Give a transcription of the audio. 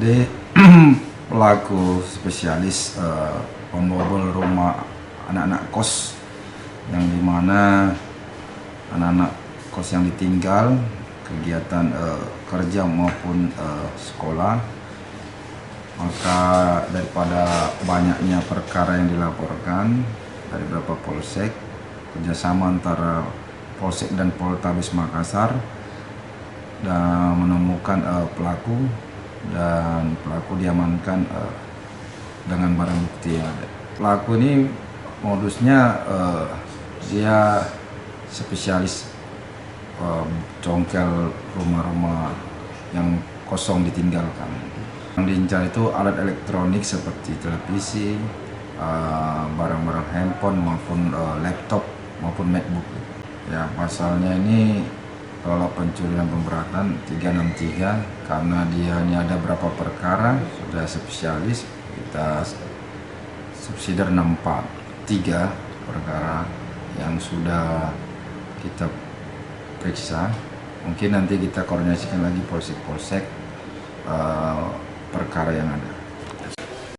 Jadi pelaku spesialis pembobol rumah anak-anak kos, yang dimana anak-anak kos yang ditinggal kegiatan kerja maupun sekolah. Maka daripada banyaknya perkara yang dilaporkan dari beberapa polsek, kerjasama antara polsek dan Poltabes Makassar dan menemukan pelaku, dan pelaku diamankan dengan barang bukti yang ada. Pelaku ini modusnya dia spesialis congkel rumah-rumah yang kosong ditinggalkan. Yang diincar itu alat elektronik seperti televisi, barang-barang handphone maupun laptop maupun MacBook. Ya, pasalnya ini kalau pencurian pemberatan 363, karena dia ini ada berapa perkara, sudah spesialis, kita subsidiar 643 perkara yang sudah kita periksa. Mungkin nanti kita koordinasikan lagi polsek-polsek perkara yang ada.